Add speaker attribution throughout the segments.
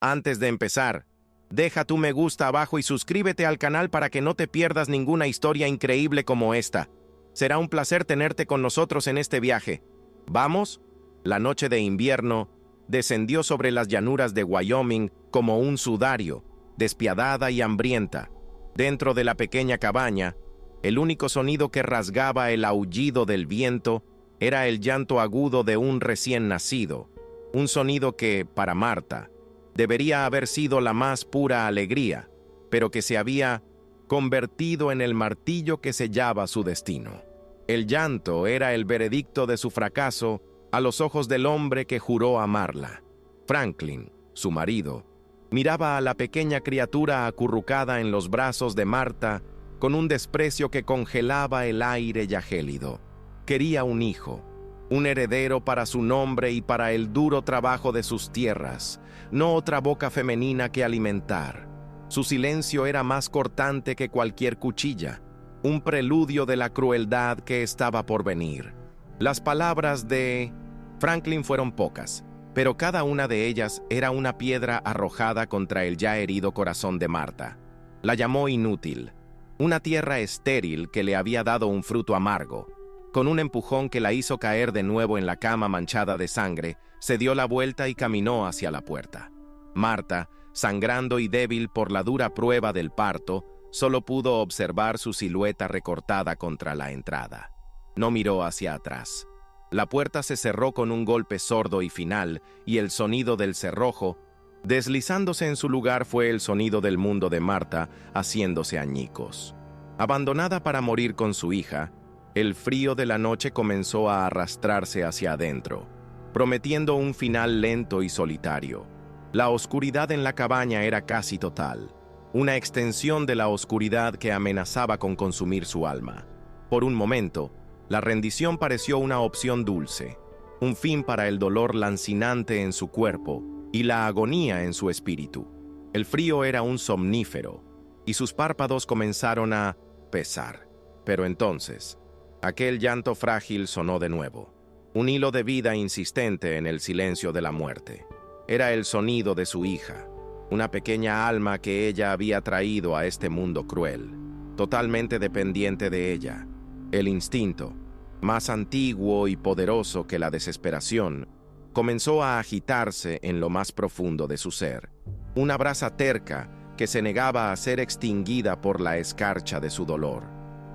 Speaker 1: Antes de empezar, deja tu me gusta abajo y suscríbete al canal para que no te pierdas ninguna historia increíble como esta. Será un placer tenerte con nosotros en este viaje. ¿Vamos? La noche de invierno descendió sobre las llanuras de Wyoming como un sudario, despiadada y hambrienta. Dentro de la pequeña cabaña, el único sonido que rasgaba el aullido del viento era el llanto agudo de un recién nacido, un sonido que, para Marta, debería haber sido la más pura alegría, pero que se había convertido en el martillo que sellaba su destino. El llanto era el veredicto de su fracaso a los ojos del hombre que juró amarla. Franklin, su marido, miraba a la pequeña criatura acurrucada en los brazos de Marta con un desprecio que congelaba el aire ya gélido. Quería un hijo, un heredero para su nombre y para el duro trabajo de sus tierras, no otra boca femenina que alimentar. Su silencio era más cortante que cualquier cuchilla, un preludio de la crueldad que estaba por venir. Las palabras de Franklin fueron pocas, pero cada una de ellas era una piedra arrojada contra el ya herido corazón de Marta. La llamó inútil, una tierra estéril que le había dado un fruto amargo. Con un empujón que la hizo caer de nuevo en la cama manchada de sangre, se dio la vuelta y caminó hacia la puerta. Marta, sangrando y débil por la dura prueba del parto, solo pudo observar su silueta recortada contra la entrada. No miró hacia atrás. La puerta se cerró con un golpe sordo y final, y el sonido del cerrojo, deslizándose en su lugar, fue el sonido del mundo de Marta haciéndose añicos. Abandonada para morir con su hija, el frío de la noche comenzó a arrastrarse hacia adentro, prometiendo un final lento y solitario. La oscuridad en la cabaña era casi total, una extensión de la oscuridad que amenazaba con consumir su alma. Por un momento, la rendición pareció una opción dulce, un fin para el dolor lancinante en su cuerpo y la agonía en su espíritu. El frío era un somnífero, y sus párpados comenzaron a pesar. Pero entonces, aquel llanto frágil sonó de nuevo, un hilo de vida insistente en el silencio de la muerte. Era el sonido de su hija, una pequeña alma que ella había traído a este mundo cruel, totalmente dependiente de ella. El instinto, más antiguo y poderoso que la desesperación, comenzó a agitarse en lo más profundo de su ser, una brasa terca que se negaba a ser extinguida por la escarcha de su dolor.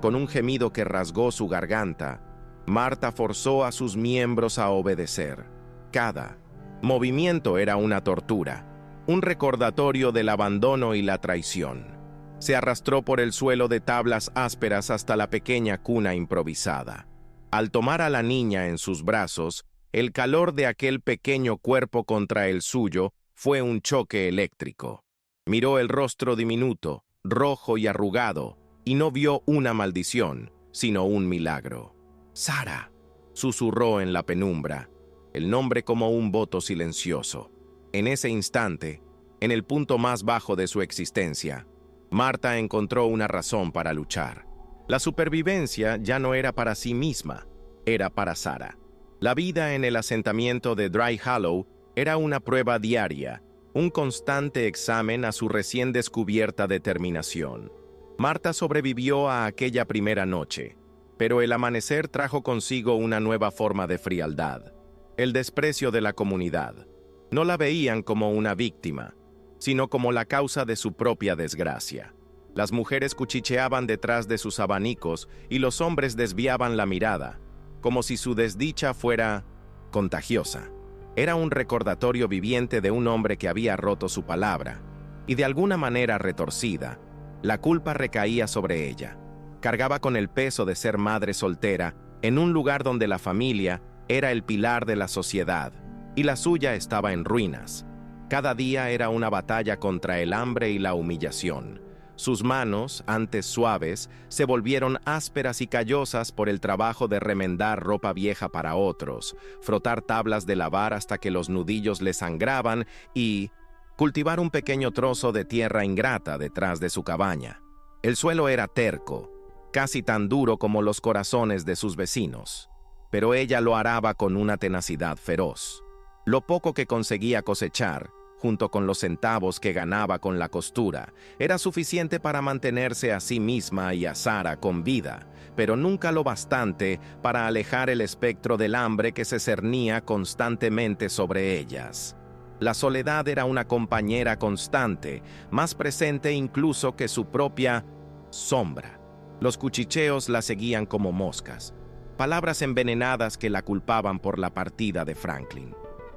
Speaker 1: Con un gemido que rasgó su garganta, Marta forzó a sus miembros a obedecer. Cada movimiento era una tortura, un recordatorio del abandono y la traición. Se arrastró por el suelo de tablas ásperas hasta la pequeña cuna improvisada. Al tomar a la niña en sus brazos, el calor de aquel pequeño cuerpo contra el suyo fue un choque eléctrico. Miró el rostro diminuto, rojo y arrugado, y no vio una maldición, sino un milagro. «Sara», susurró en la penumbra, el nombre como un voto silencioso. En ese instante, en el punto más bajo de su existencia, Marta encontró una razón para luchar. La supervivencia ya no era para sí misma, era para Sara. La vida en el asentamiento de Dry Hollow era una prueba diaria, un constante examen a su recién descubierta determinación. Marta sobrevivió a aquella primera noche, pero el amanecer trajo consigo una nueva forma de frialdad, el desprecio de la comunidad. No la veían como una víctima, sino como la causa de su propia desgracia. Las mujeres cuchicheaban detrás de sus abanicos y los hombres desviaban la mirada, como si su desdicha fuera contagiosa. Era un recordatorio viviente de un hombre que había roto su palabra, y de alguna manera retorcida, la culpa recaía sobre ella. Cargaba con el peso de ser madre soltera en un lugar donde la familia era el pilar de la sociedad, y la suya estaba en ruinas. Cada día era una batalla contra el hambre y la humillación. Sus manos, antes suaves, se volvieron ásperas y callosas por el trabajo de remendar ropa vieja para otros, frotar tablas de lavar hasta que los nudillos le sangraban y cultivar un pequeño trozo de tierra ingrata detrás de su cabaña. El suelo era terco, casi tan duro como los corazones de sus vecinos, pero ella lo araba con una tenacidad feroz. Lo poco que conseguía cosechar, junto con los centavos que ganaba con la costura, era suficiente para mantenerse a sí misma y a Sara con vida, pero nunca lo bastante para alejar el espectro del hambre que se cernía constantemente sobre ellas. La soledad era una compañera constante, más presente incluso que su propia sombra. Los cuchicheos la seguían como moscas, palabras envenenadas que la culpaban por la partida de Franklin.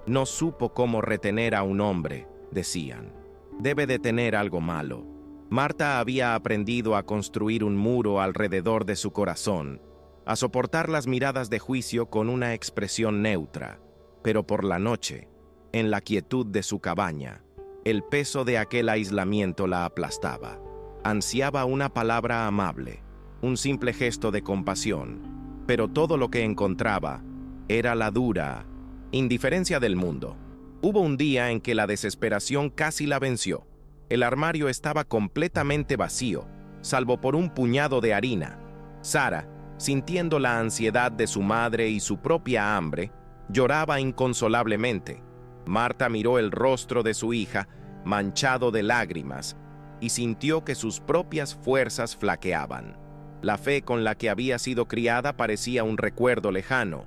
Speaker 1: No supo cómo retener a un hombre, decían. Debe de tener algo malo. Marta había aprendido a construir un muro alrededor de su corazón, a soportar las miradas de juicio con una expresión neutra, pero por la noche, en la quietud de su cabaña, el peso de aquel aislamiento la aplastaba. Ansiaba una palabra amable, un simple gesto de compasión, pero todo lo que encontraba era la dura indiferencia del mundo. Hubo un día en que la desesperación casi la venció. El armario estaba completamente vacío, salvo por un puñado de harina. Sara, sintiendo la ansiedad de su madre y su propia hambre, lloraba inconsolablemente. Marta miró el rostro de su hija, manchado de lágrimas, y sintió que sus propias fuerzas flaqueaban. La fe con la que había sido criada parecía un recuerdo lejano,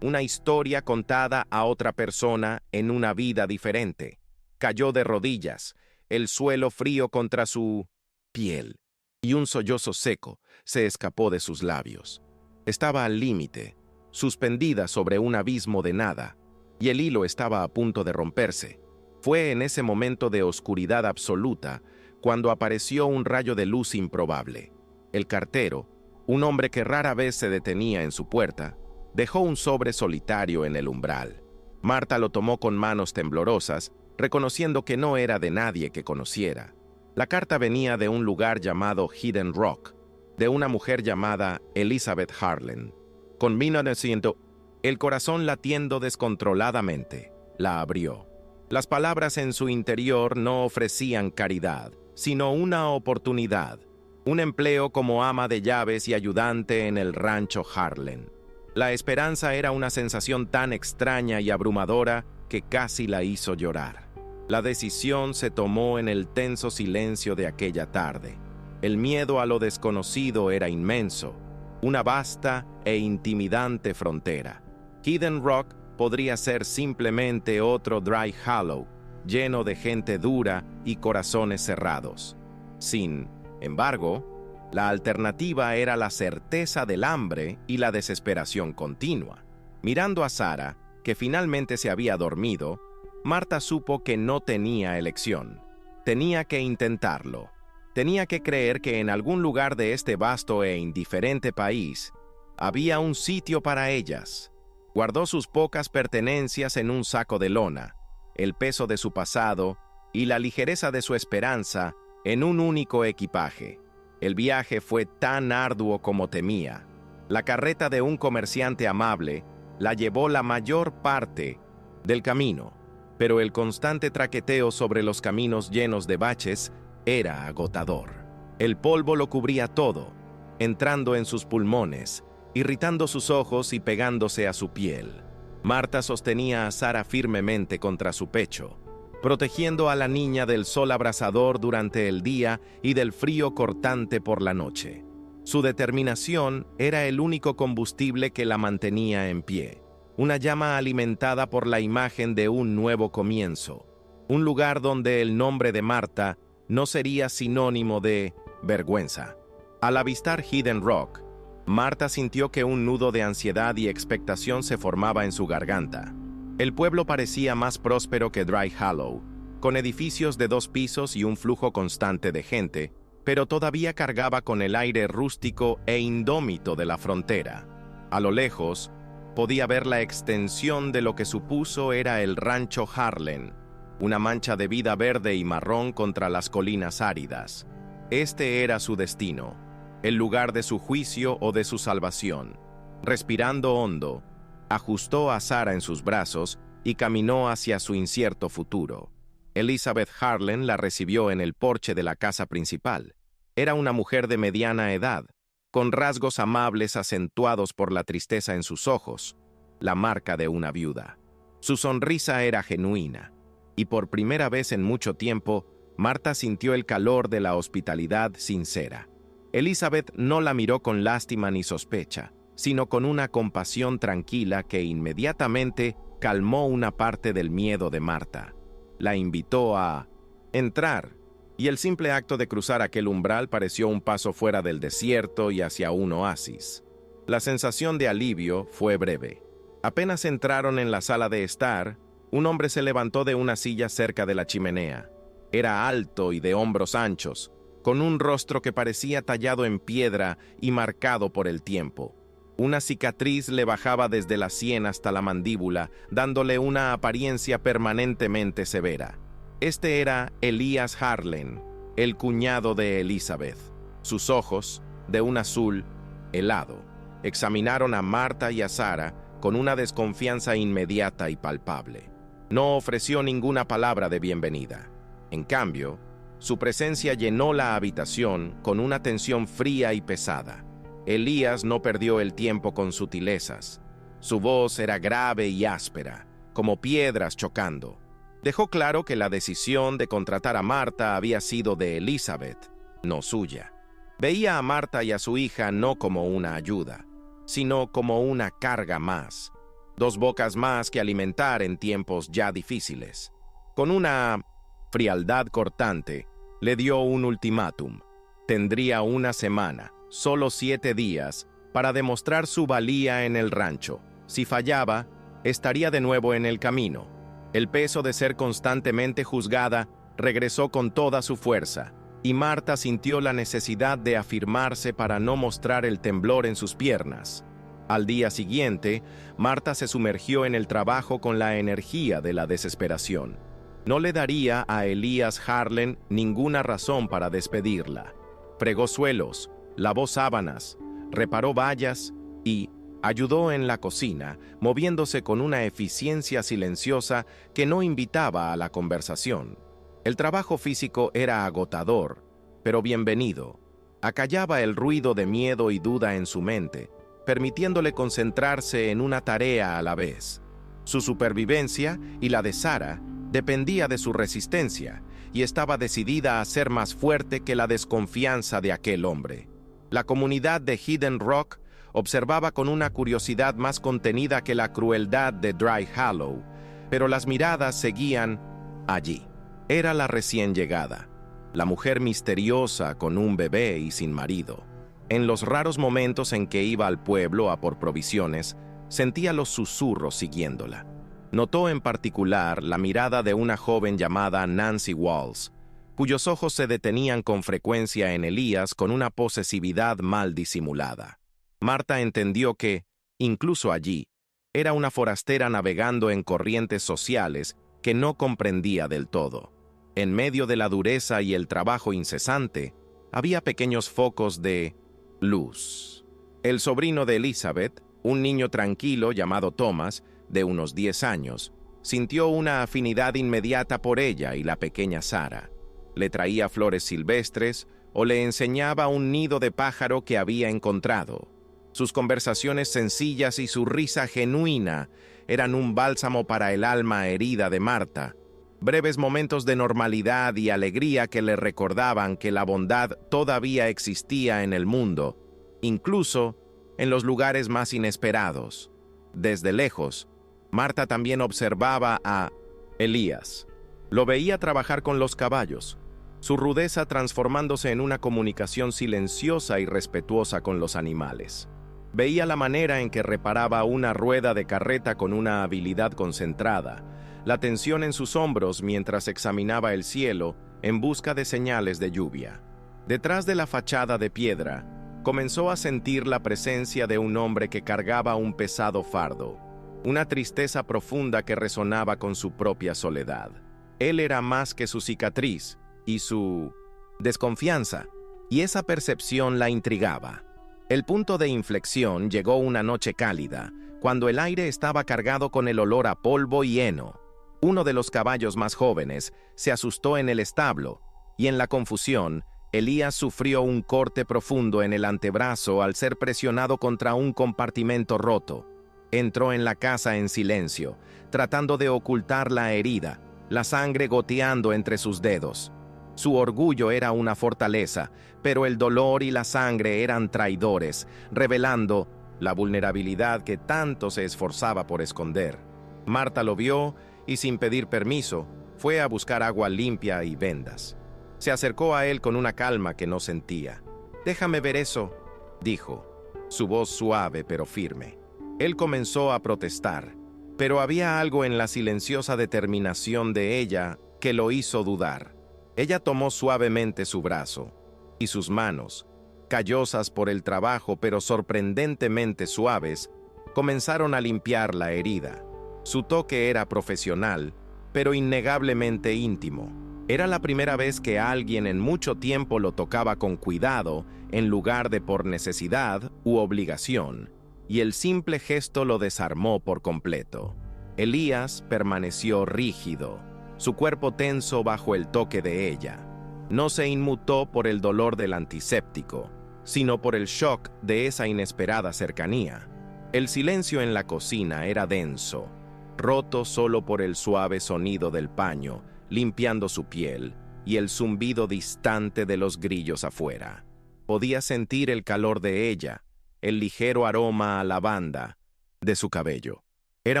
Speaker 1: una historia contada a otra persona en una vida diferente. Cayó de rodillas, el suelo frío contra su piel, y un sollozo seco se escapó de sus labios. Estaba al límite, suspendida sobre un abismo de nada, y el hilo estaba a punto de romperse. Fue en ese momento de oscuridad absoluta cuando apareció un rayo de luz improbable. El cartero, un hombre que rara vez se detenía en su puerta, dejó un sobre solitario en el umbral. Marta lo tomó con manos temblorosas, reconociendo que no era de nadie que conociera. La carta venía de un lugar llamado Hidden Rock, de una mujer llamada Elizabeth Harlan. Con 1900, el corazón latiendo descontroladamente, la abrió. Las palabras en su interior no ofrecían caridad, sino una oportunidad, un empleo como ama de llaves y ayudante en el rancho Harlan. La esperanza era una sensación tan extraña y abrumadora que casi la hizo llorar. La decisión se tomó en el tenso silencio de aquella tarde. El miedo a lo desconocido era inmenso, una vasta e intimidante frontera. Hidden Rock podría ser simplemente otro Dry Hollow, lleno de gente dura y corazones cerrados. Sin embargo, la alternativa era la certeza del hambre y la desesperación continua. Mirando a Sara, que finalmente se había dormido, Marta supo que no tenía elección. Tenía que intentarlo. Tenía que creer que en algún lugar de este vasto e indiferente país había un sitio para ellas. Guardó sus pocas pertenencias en un saco de lona, el peso de su pasado y la ligereza de su esperanza en un único equipaje. El viaje fue tan arduo como temía. La carreta de un comerciante amable la llevó la mayor parte del camino, pero el constante traqueteo sobre los caminos llenos de baches era agotador. El polvo lo cubría todo, entrando en sus pulmones, irritando sus ojos y pegándose a su piel. Marta sostenía a Sara firmemente contra su pecho, protegiendo a la niña del sol abrasador durante el día y del frío cortante por la noche. Su determinación era el único combustible que la mantenía en pie, una llama alimentada por la imagen de un nuevo comienzo, un lugar donde el nombre de Marta no sería sinónimo de vergüenza. Al avistar Hidden Rock, Marta sintió que un nudo de ansiedad y expectación se formaba en su garganta. El pueblo parecía más próspero que Dry Hollow, con edificios de 2 pisos y un flujo constante de gente, pero todavía cargaba con el aire rústico e indómito de la frontera. A lo lejos, podía ver la extensión de lo que supuso era el rancho Harlan, una mancha de vida verde y marrón contra las colinas áridas. Este era su destino, el lugar de su juicio o de su salvación. Respirando hondo, ajustó a Sara en sus brazos y caminó hacia su incierto futuro. Elizabeth Harlan la recibió en el porche de la casa principal. Era una mujer de mediana edad, con rasgos amables acentuados por la tristeza en sus ojos, la marca de una viuda. Su sonrisa era genuina, y por primera vez en mucho tiempo, Marta sintió el calor de la hospitalidad sincera. Elizabeth no la miró con lástima ni sospecha, sino con una compasión tranquila que inmediatamente calmó una parte del miedo de Marta. La invitó a entrar, y el simple acto de cruzar aquel umbral pareció un paso fuera del desierto y hacia un oasis. La sensación de alivio fue breve. Apenas entraron en la sala de estar, un hombre se levantó de una silla cerca de la chimenea. Era alto y de hombros anchos, con un rostro que parecía tallado en piedra y marcado por el tiempo. Una cicatriz le bajaba desde la sien hasta la mandíbula, dándole una apariencia permanentemente severa. Este era Elias Harlen, el cuñado de Elizabeth. Sus ojos, de un azul helado, examinaron a Marta y a Sara con una desconfianza inmediata y palpable. No ofreció ninguna palabra de bienvenida. En cambio, su presencia llenó la habitación con una tensión fría y pesada. Elías no perdió el tiempo con sutilezas. Su voz era grave y áspera, como piedras chocando. Dejó claro que la decisión de contratar a Marta había sido de Elizabeth, no suya. Veía a Marta y a su hija no como una ayuda, sino como una carga más, dos bocas más que alimentar en tiempos ya difíciles. Con una frialdad cortante, le dio un ultimátum. Tendría una semana, solo 7 días, para demostrar su valía en el rancho. Si fallaba, estaría de nuevo en el camino. El peso de ser constantemente juzgada regresó con toda su fuerza, y Marta sintió la necesidad de afirmarse para no mostrar el temblor en sus piernas. Al día siguiente, Marta se sumergió en el trabajo con la energía de la desesperación. No le daría a Elias Harlen ninguna razón para despedirla. Fregó suelos, lavó sábanas, reparó vallas y ayudó en la cocina, moviéndose con una eficiencia silenciosa que no invitaba a la conversación. El trabajo físico era agotador, pero bienvenido. Acallaba el ruido de miedo y duda en su mente, permitiéndole concentrarse en una tarea a la vez. Su supervivencia y la de Sara dependía de su resistencia, y estaba decidida a ser más fuerte que la desconfianza de aquel hombre. La comunidad de Hidden Rock observaba con una curiosidad más contenida que la crueldad de Dry Hollow, pero las miradas seguían allí. Era la recién llegada, la mujer misteriosa con un bebé y sin marido. En los raros momentos en que iba al pueblo a por provisiones, sentía los susurros siguiéndola. Notó en particular la mirada de una joven llamada Nancy Walls, cuyos ojos se detenían con frecuencia en Elías con una posesividad mal disimulada. Marta entendió que, incluso allí, era una forastera navegando en corrientes sociales que no comprendía del todo. En medio de la dureza y el trabajo incesante, había pequeños focos de luz. El sobrino de Elizabeth, un niño tranquilo llamado Thomas, de unos 10 años, sintió una afinidad inmediata por ella y la pequeña Sara. Le traía flores silvestres o le enseñaba un nido de pájaro que había encontrado. Sus conversaciones sencillas y su risa genuina eran un bálsamo para el alma herida de Marta, breves momentos de normalidad y alegría que le recordaban que la bondad todavía existía en el mundo, incluso en los lugares más inesperados. Desde lejos, Marta también observaba a Elías. Lo veía trabajar con los caballos, su rudeza transformándose en una comunicación silenciosa y respetuosa con los animales. Veía la manera en que reparaba una rueda de carreta con una habilidad concentrada, la tensión en sus hombros mientras examinaba el cielo en busca de señales de lluvia. Detrás de la fachada de piedra, comenzó a sentir la presencia de un hombre que cargaba un pesado fardo, una tristeza profunda que resonaba con su propia soledad. Él era más que su cicatriz y su desconfianza, y esa percepción la intrigaba. El punto de inflexión llegó una noche cálida, cuando el aire estaba cargado con el olor a polvo y heno. Uno de los caballos más jóvenes se asustó en el establo, y en la confusión, Elías sufrió un corte profundo en el antebrazo al ser presionado contra un compartimento roto. Entró en la casa en silencio, tratando de ocultar la herida, la sangre goteando entre sus dedos. Su orgullo era una fortaleza, pero el dolor y la sangre eran traidores, revelando la vulnerabilidad que tanto se esforzaba por esconder. Marta lo vio y, sin pedir permiso, fue a buscar agua limpia y vendas. Se acercó a él con una calma que no sentía. «Déjame ver eso», dijo, su voz suave pero firme. Él comenzó a protestar, pero había algo en la silenciosa determinación de ella que lo hizo dudar. Ella tomó suavemente su brazo, y sus manos, callosas por el trabajo pero sorprendentemente suaves, comenzaron a limpiar la herida. Su toque era profesional, pero innegablemente íntimo. Era la primera vez que alguien en mucho tiempo lo tocaba con cuidado, en lugar de por necesidad u obligación, y el simple gesto lo desarmó por completo. Elías permaneció rígido, su cuerpo tenso bajo el toque de ella. No se inmutó por el dolor del antiséptico, sino por el shock de esa inesperada cercanía. El silencio en la cocina era denso, roto solo por el suave sonido del paño, limpiando su piel, y el zumbido distante de los grillos afuera. Podía sentir el calor de ella, el ligero aroma a lavanda de su cabello. Era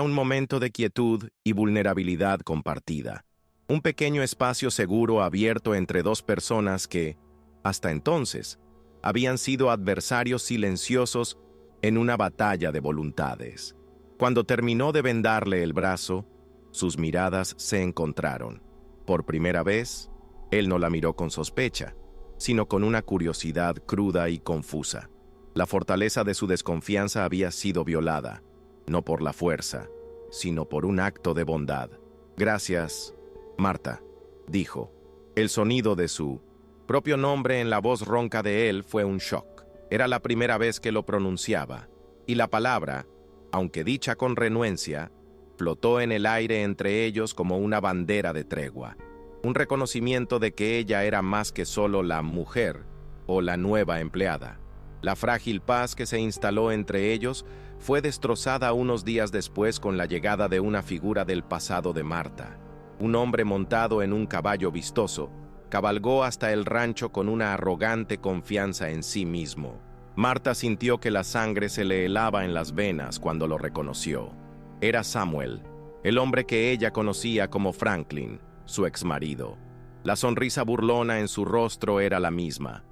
Speaker 1: un momento de quietud y vulnerabilidad compartida. Un pequeño espacio seguro abierto entre dos personas que, hasta entonces, habían sido adversarios silenciosos en una batalla de voluntades. Cuando terminó de vendarle el brazo, sus miradas se encontraron. Por primera vez, él no la miró con sospecha, sino con una curiosidad cruda y confusa. La fortaleza de su desconfianza había sido violada, no por la fuerza, sino por un acto de bondad. «Gracias, Marta», dijo. El sonido de su propio nombre en la voz ronca de él fue un shock. Era la primera vez que lo pronunciaba, y la palabra, aunque dicha con renuencia, flotó en el aire entre ellos como una bandera de tregua. Un reconocimiento de que ella era más que solo la mujer o la nueva empleada. La frágil paz que se instaló entre ellos fue destrozada unos días después con la llegada de una figura del pasado de Marta. Un hombre montado en un caballo vistoso, cabalgó hasta el rancho con una arrogante confianza en sí mismo. Marta sintió que la sangre se le helaba en las venas cuando lo reconoció. Era Samuel, el hombre que ella conocía como Franklin, su exmarido. La sonrisa burlona en su rostro era la misma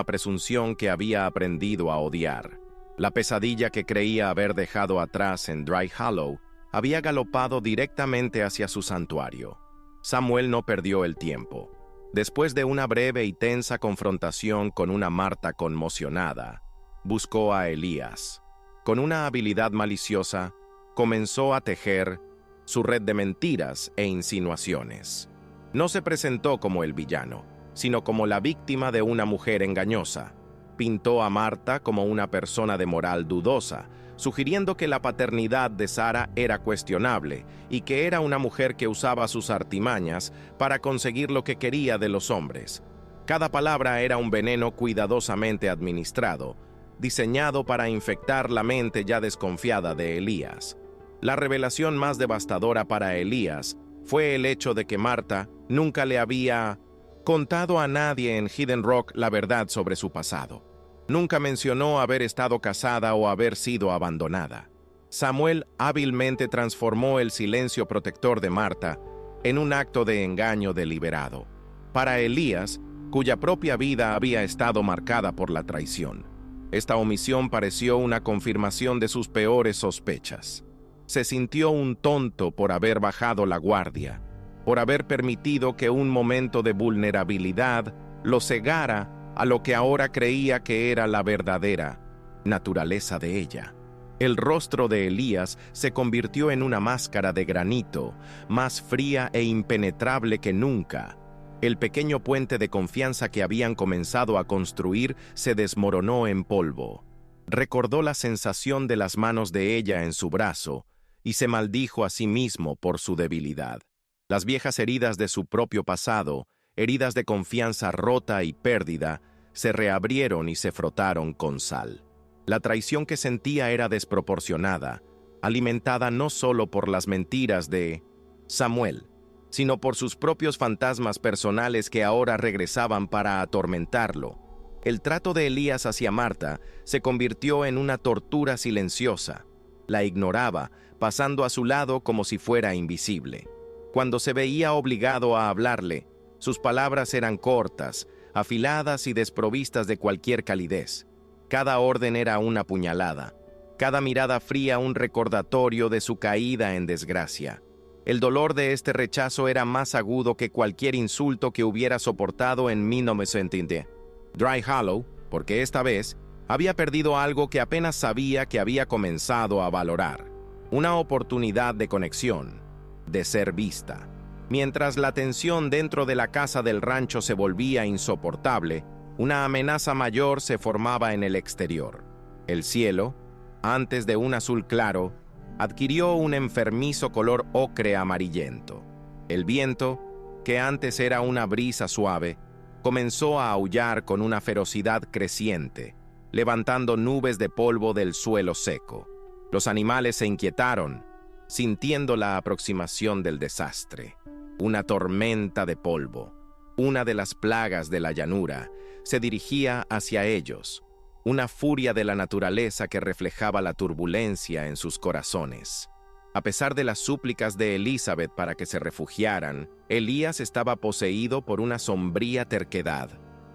Speaker 1: presunción que había aprendido a odiar. La pesadilla que creía haber dejado atrás en Dry Hollow había galopado directamente hacia su santuario. Samuel no perdió el tiempo. Después de una breve y tensa confrontación con una Marta conmocionada, buscó a Elías. Con una habilidad maliciosa, comenzó a tejer su red de mentiras e insinuaciones. No se presentó como el villano, sino como la víctima de una mujer engañosa. Pintó a Marta como una persona de moral dudosa, sugiriendo que la paternidad de Sara era cuestionable y que era una mujer que usaba sus artimañas para conseguir lo que quería de los hombres. Cada palabra era un veneno cuidadosamente administrado, diseñado para infectar la mente ya desconfiada de Elías. La revelación más devastadora para Elías fue el hecho de que Marta nunca le había contado a nadie en Hidden Rock la verdad sobre su pasado. Nunca mencionó haber estado casada o haber sido abandonada. Samuel hábilmente transformó el silencio protector de Marta en un acto de engaño deliberado. Para Elías, cuya propia vida había estado marcada por la traición, esta omisión pareció una confirmación de sus peores sospechas. Se sintió un tonto por haber bajado la guardia, por haber permitido que un momento de vulnerabilidad lo cegara a lo que ahora creía que era la verdadera naturaleza de ella. El rostro de Elías se convirtió en una máscara de granito, más fría e impenetrable que nunca. El pequeño puente de confianza que habían comenzado a construir se desmoronó en polvo. Recordó la sensación de las manos de ella en su brazo y se maldijo a sí mismo por su debilidad. Las viejas heridas de su propio pasado, heridas de confianza rota y pérdida, se reabrieron y se frotaron con sal. La traición que sentía era desproporcionada, alimentada no solo por las mentiras de Samuel, sino por sus propios fantasmas personales que ahora regresaban para atormentarlo. El trato de Elías hacia Marta se convirtió en una tortura silenciosa. La ignoraba, pasando a su lado como si fuera invisible. Cuando se veía obligado a hablarle, sus palabras eran cortas, afiladas y desprovistas de cualquier calidez. Cada orden era una puñalada, cada mirada fría un recordatorio de su caída en desgracia. El dolor de este rechazo era más agudo que cualquier insulto que hubiera soportado en 1910. Dry Hollow, porque esta vez había perdido algo que apenas sabía que había comenzado a valorar: una oportunidad de conexión, de ser vista. Mientras la tensión dentro de la casa del rancho se volvía insoportable, una amenaza mayor se formaba en el exterior. El cielo, antes de un azul claro, adquirió un enfermizo color ocre amarillento. El viento, que antes era una brisa suave, comenzó a aullar con una ferocidad creciente, levantando nubes de polvo del suelo seco. Los animales se inquietaron, sintiendo la aproximación del desastre. Una tormenta de polvo, una de las plagas de la llanura, se dirigía hacia ellos, una furia de la naturaleza que reflejaba la turbulencia en sus corazones. A pesar de las súplicas de Elizabeth para que se refugiaran, Elías estaba poseído por una sombría terquedad.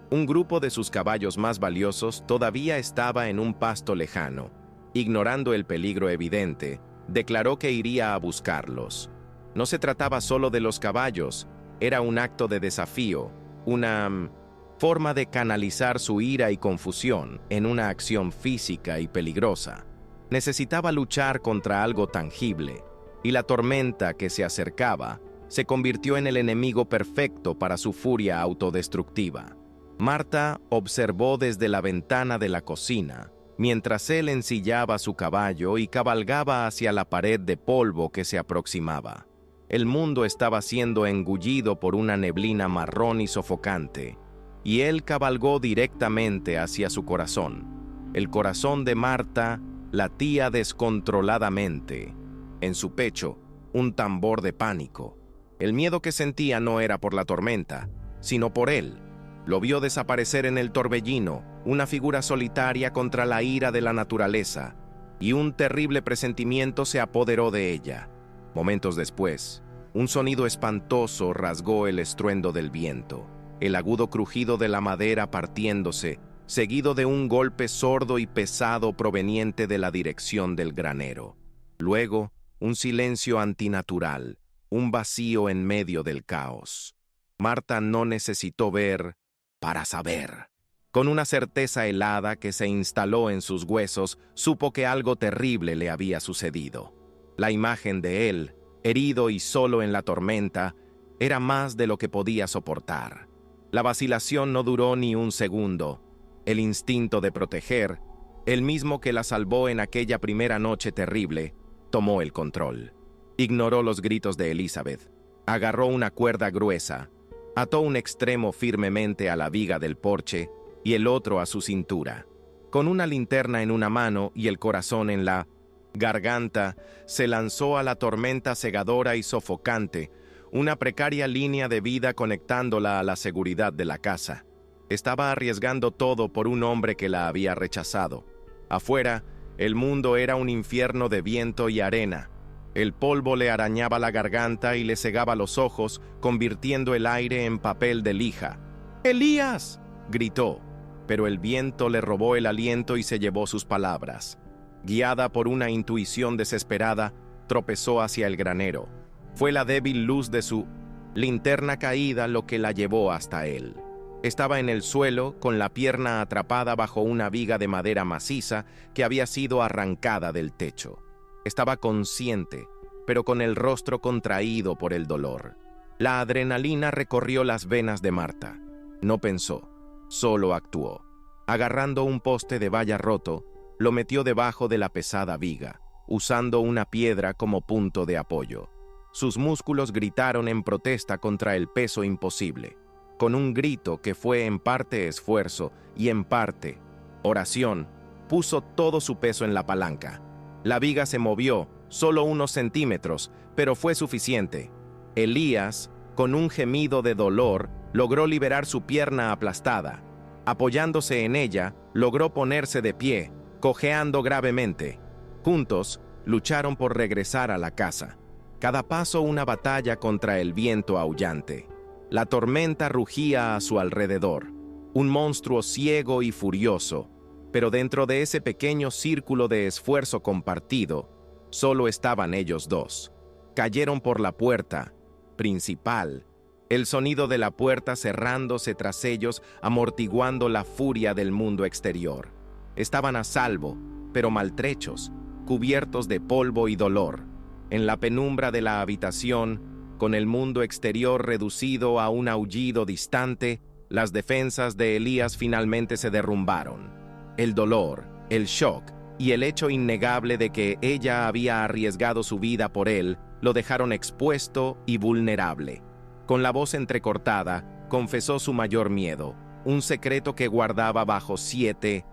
Speaker 1: Un grupo de sus caballos más valiosos todavía estaba en un pasto lejano. Ignorando el peligro evidente, declaró que iría a buscarlos. No se trataba solo de los caballos, era un acto de desafío, una forma de canalizar su ira y confusión en una acción física y peligrosa. Necesitaba luchar contra algo tangible, y la tormenta que se acercaba se convirtió en el enemigo perfecto para su furia autodestructiva. Marta observó desde la ventana de la cocina, mientras él ensillaba su caballo y cabalgaba hacia la pared de polvo que se aproximaba. El mundo estaba siendo engullido por una neblina marrón y sofocante, y él cabalgó directamente hacia su corazón. El corazón de Marta latía descontroladamente. En su pecho, un tambor de pánico. El miedo que sentía no era por la tormenta, sino por él. Lo vio desaparecer en el torbellino, una figura solitaria contra la ira de la naturaleza, y un terrible presentimiento se apoderó de ella. Momentos después, un sonido espantoso rasgó el estruendo del viento, el agudo crujido de la madera partiéndose, seguido de un golpe sordo y pesado proveniente de la dirección del granero. Luego, un silencio antinatural, un vacío en medio del caos. Marta no necesitó ver para saber. Con una certeza helada que se instaló en sus huesos, supo que algo terrible le había sucedido. La imagen de él, herido y solo en la tormenta, era más de lo que podía soportar. La vacilación no duró ni un segundo. El instinto de proteger, el mismo que la salvó en aquella primera noche terrible, tomó el control. Ignoró los gritos de Elizabeth. Agarró una cuerda gruesa, ató un extremo firmemente a la viga del porche y el otro a su cintura. Con una linterna en una mano y el corazón en la garganta, se lanzó a la tormenta cegadora y sofocante, una precaria línea de vida conectándola a la seguridad de la casa. Estaba arriesgando todo por un hombre que la había rechazado. Afuera, el mundo era un infierno de viento y arena. El polvo le arañaba la garganta y le cegaba los ojos, convirtiendo el aire en papel de lija. ¡Elías!, gritó, pero el viento le robó el aliento y se llevó sus palabras. Guiada por una intuición desesperada, tropezó hacia el granero. Fue la débil luz de su linterna caída lo que la llevó hasta él. Estaba en el suelo, con la pierna atrapada bajo una viga de madera maciza que había sido arrancada del techo. Estaba consciente, pero con el rostro contraído por el dolor. La adrenalina recorrió las venas de Marta. No pensó, solo actuó. Agarrando un poste de valla roto, lo metió debajo de la pesada viga, usando una piedra como punto de apoyo. Sus músculos gritaron en protesta contra el peso imposible, con un grito que fue en parte esfuerzo y en parte oración. Puso todo su peso en la palanca. La viga se movió, solo unos centímetros, pero fue suficiente. Elías, con un gemido de dolor, logró liberar su pierna aplastada. Apoyándose en ella, logró ponerse de pie, cojeando gravemente. Juntos, lucharon por regresar a la casa. Cada paso una batalla contra el viento aullante. La tormenta rugía a su alrededor, un monstruo ciego y furioso, pero dentro de ese pequeño círculo de esfuerzo compartido, solo estaban ellos dos. Cayeron por la puerta principal, el sonido de la puerta cerrándose tras ellos, amortiguando la furia del mundo exterior. Estaban a salvo, pero maltrechos, cubiertos de polvo y dolor, en la penumbra de la habitación, con el mundo exterior reducido a un aullido distante. Las defensas de Elías finalmente se derrumbaron. El dolor, el shock y el hecho innegable de que ella había arriesgado su vida por él lo dejaron expuesto y vulnerable. Con la voz entrecortada, confesó su mayor miedo, un secreto que guardaba bajo 7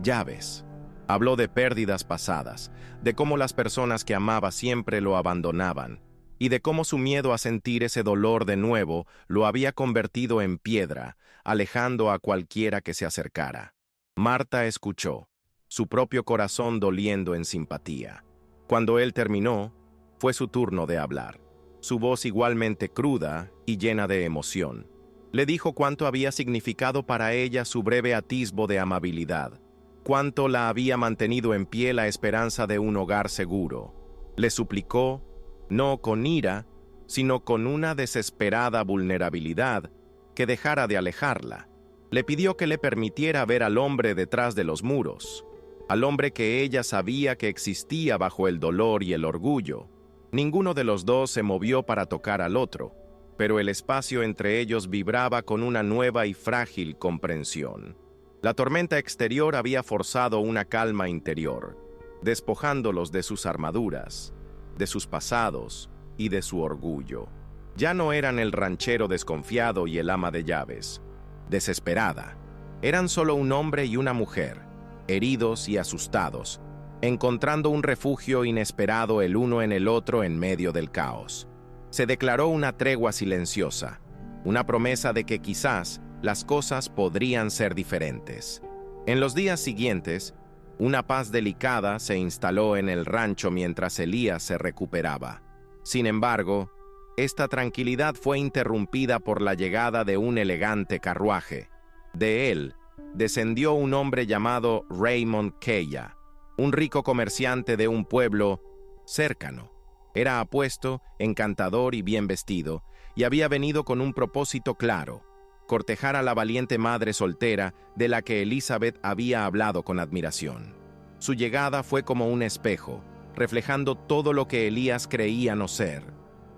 Speaker 1: llaves. Habló de pérdidas pasadas, de cómo las personas que amaba siempre lo abandonaban, y de cómo su miedo a sentir ese dolor de nuevo lo había convertido en piedra, alejando a cualquiera que se acercara. Marta escuchó, su propio corazón doliendo en simpatía. Cuando él terminó, fue su turno de hablar. Su voz igualmente cruda y llena de emoción. Le dijo cuánto había significado para ella su breve atisbo de amabilidad, cuánto la había mantenido en pie la esperanza de un hogar seguro. Le suplicó, no con ira, sino con una desesperada vulnerabilidad, que dejara de alejarla. Le pidió que le permitiera ver al hombre detrás de los muros, al hombre que ella sabía que existía bajo el dolor y el orgullo. Ninguno de los dos se movió para tocar al otro, pero el espacio entre ellos vibraba con una nueva y frágil comprensión. La tormenta exterior había forzado una calma interior, despojándolos de sus armaduras, de sus pasados y de su orgullo. Ya no eran el ranchero desconfiado y el ama de llaves, desesperada. Eran solo un hombre y una mujer, heridos y asustados, encontrando un refugio inesperado el uno en el otro en medio del caos. Se declaró una tregua silenciosa, una promesa de que quizás las cosas podrían ser diferentes. En los días siguientes, una paz delicada se instaló en el rancho mientras Elías se recuperaba. Sin embargo, esta tranquilidad fue interrumpida por la llegada de un elegante carruaje. De él descendió un hombre llamado Raymond Keya, un rico comerciante de un pueblo cercano. Era apuesto, encantador y bien vestido, y había venido con un propósito claro: cortejar a la valiente madre soltera de la que Elizabeth había hablado con admiración. Su llegada fue como un espejo, reflejando todo lo que Elías creía no ser.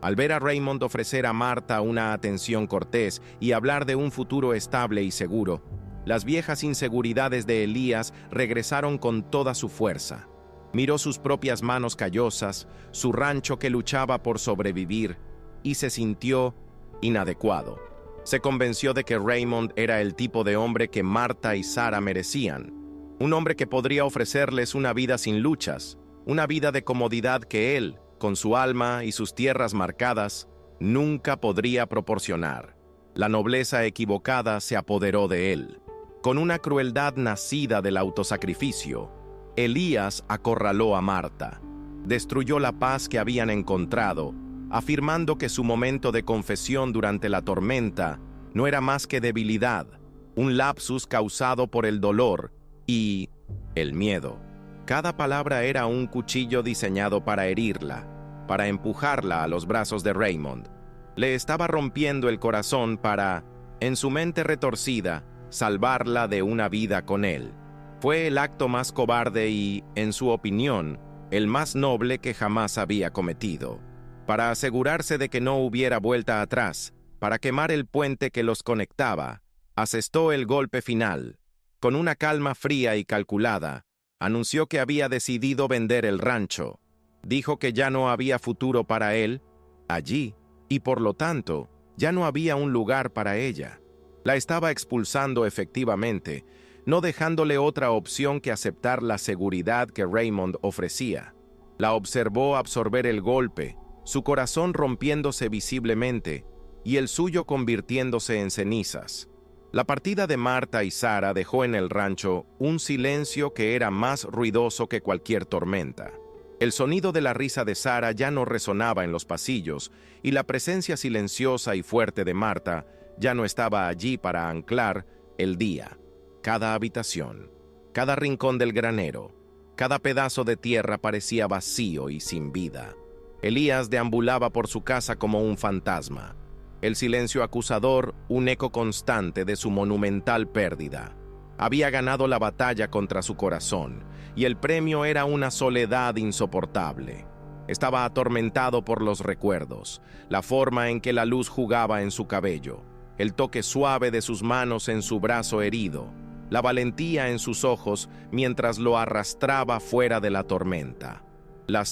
Speaker 1: Al ver a Raymond ofrecer a Marta una atención cortés y hablar de un futuro estable y seguro, las viejas inseguridades de Elías regresaron con toda su fuerza. Miró sus propias manos callosas, su rancho que luchaba por sobrevivir, y se sintió inadecuado. Se convenció de que Raymond era el tipo de hombre que Marta y Sara merecían, un hombre que podría ofrecerles una vida sin luchas, una vida de comodidad que él, con su alma y sus tierras marcadas, nunca podría proporcionar. La nobleza equivocada se apoderó de él. Con una crueldad nacida del autosacrificio, Elías acorraló a Marta, destruyó la paz que habían encontrado, afirmando que su momento de confesión durante la tormenta no era más que debilidad, un lapsus causado por el dolor y el miedo. Cada palabra era un cuchillo diseñado para herirla, para empujarla a los brazos de Raymond. Le estaba rompiendo el corazón para, en su mente retorcida, salvarla de una vida con él. Fue el acto más cobarde y, en su opinión, el más noble que jamás había cometido. Para asegurarse de que no hubiera vuelta atrás, para quemar el puente que los conectaba, asestó el golpe final. Con una calma fría y calculada, anunció que había decidido vender el rancho. Dijo que ya no había futuro para él allí, y por lo tanto, ya no había un lugar para ella. La estaba expulsando efectivamente, no dejándole otra opción que aceptar la seguridad que Raymond ofrecía. La observó absorber el golpe, su corazón rompiéndose visiblemente y el suyo convirtiéndose en cenizas. La partida de Marta y Sara dejó en el rancho un silencio que era más ruidoso que cualquier tormenta. El sonido de la risa de Sara ya no resonaba en los pasillos y la presencia silenciosa y fuerte de Marta ya no estaba allí para anclar el día. Cada habitación, cada rincón del granero, cada pedazo de tierra parecía vacío y sin vida. Elías deambulaba por su casa como un fantasma. El silencio acusador, un eco constante de su monumental pérdida. Había ganado la batalla contra su corazón, y el premio era una soledad insoportable. Estaba atormentado por los recuerdos, la forma en que la luz jugaba en su cabello, el toque suave de sus manos en su brazo herido, la valentía en sus ojos mientras lo arrastraba fuera de la tormenta. La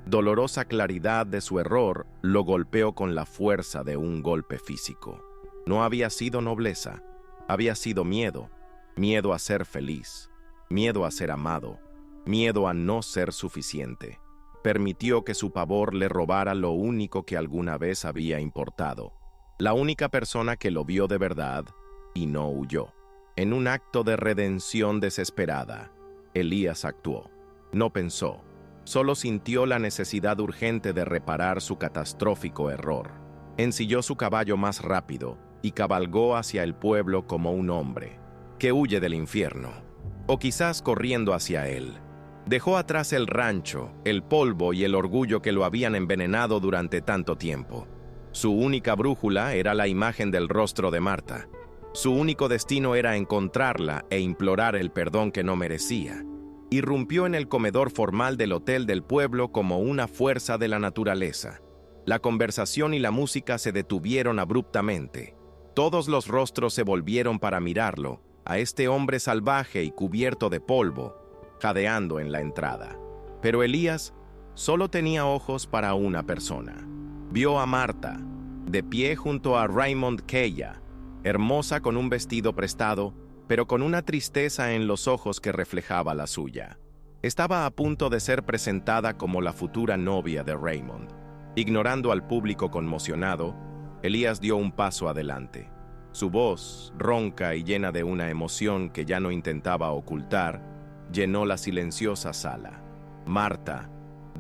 Speaker 1: dolorosa claridad de su error lo golpeó con la fuerza de un golpe físico. No había sido nobleza, había sido miedo, miedo a ser feliz, miedo a ser amado, miedo a no ser suficiente. Permitió que su pavor le robara lo único que alguna vez había importado, la única persona que lo vio de verdad y no huyó. En un acto de redención desesperada, Elías actuó. No pensó. Solo sintió la necesidad urgente de reparar su catastrófico error. Ensilló su caballo más rápido y cabalgó hacia el pueblo como un hombre que huye del infierno, o quizás corriendo hacia él. Dejó atrás el rancho, el polvo y el orgullo que lo habían envenenado durante tanto tiempo. Su única brújula era la imagen del rostro de Marta. Su único destino era encontrarla e implorar el perdón que no merecía. Irrumpió en el comedor formal del hotel del pueblo como una fuerza de la naturaleza. La conversación y la música se detuvieron abruptamente. Todos los rostros se volvieron para mirarlo, a este hombre salvaje y cubierto de polvo, jadeando en la entrada. Pero Elías solo tenía ojos para una persona. Vio a Marta, de pie junto a Raymond Keya, hermosa con un vestido prestado, pero con una tristeza en los ojos que reflejaba la suya. Estaba a punto de ser presentada como la futura novia de Raymond. Ignorando al público conmocionado, Elías dio un paso adelante. Su voz, ronca y llena de una emoción que ya no intentaba ocultar, llenó la silenciosa sala. «Marta»,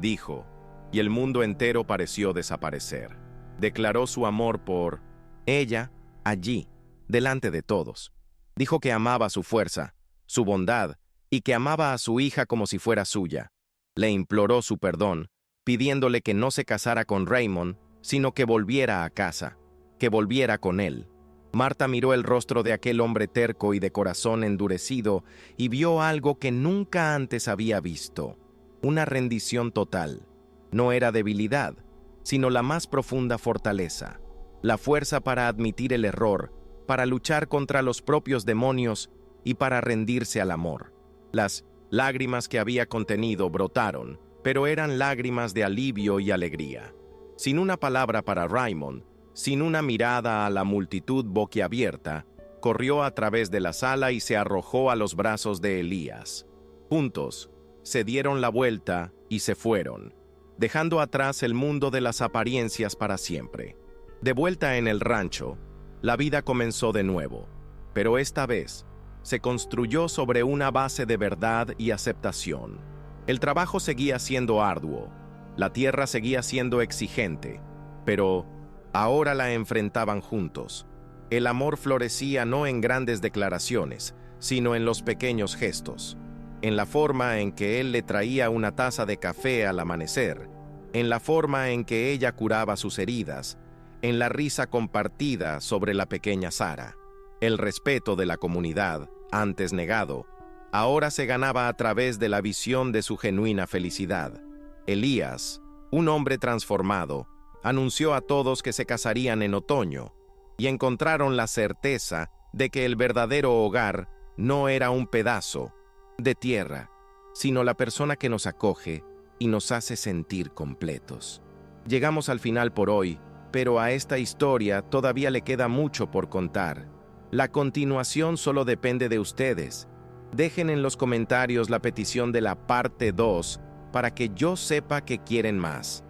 Speaker 1: dijo, y el mundo entero pareció desaparecer. Declaró su amor por ella allí, delante de todos. Dijo que amaba su fuerza, su bondad, y que amaba a su hija como si fuera suya. Le imploró su perdón, pidiéndole que no se casara con Raymond, sino que volviera a casa, que volviera con él. Marta miró el rostro de aquel hombre terco y de corazón endurecido y vio algo que nunca antes había visto: una rendición total. No era debilidad, sino la más profunda fortaleza, la fuerza para admitir el error, para luchar contra los propios demonios y para rendirse al amor. Las lágrimas que había contenido brotaron, pero eran lágrimas de alivio y alegría. Sin una palabra para Raymond, sin una mirada a la multitud boquiabierta, corrió a través de la sala y se arrojó a los brazos de Elías. Juntos, se dieron la vuelta y se fueron, dejando atrás el mundo de las apariencias para siempre. De vuelta en el rancho, la vida comenzó de nuevo, pero esta vez se construyó sobre una base de verdad y aceptación. El trabajo seguía siendo arduo, la tierra seguía siendo exigente, pero ahora la enfrentaban juntos. El amor florecía no en grandes declaraciones, sino en los pequeños gestos, en la forma en que él le traía una taza de café al amanecer, en la forma en que ella curaba sus heridas, en la risa compartida sobre la pequeña Sara. El respeto de la comunidad, antes negado, ahora se ganaba a través de la visión de su genuina felicidad. Elías, un hombre transformado, anunció a todos que se casarían en otoño, y encontraron la certeza de que el verdadero hogar no era un pedazo de tierra, sino la persona que nos acoge y nos hace sentir completos. Llegamos al final por hoy, pero a esta historia todavía le queda mucho por contar. La continuación solo depende de ustedes. Dejen en los comentarios la petición de la parte 2 para que yo sepa que quieren más.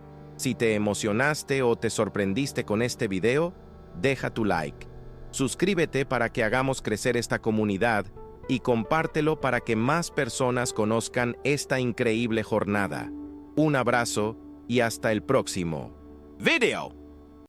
Speaker 1: Si te emocionaste o te sorprendiste con este video, deja tu like. Suscríbete para que hagamos crecer esta comunidad y compártelo para que más personas conozcan esta increíble jornada. Un abrazo y hasta el próximo video.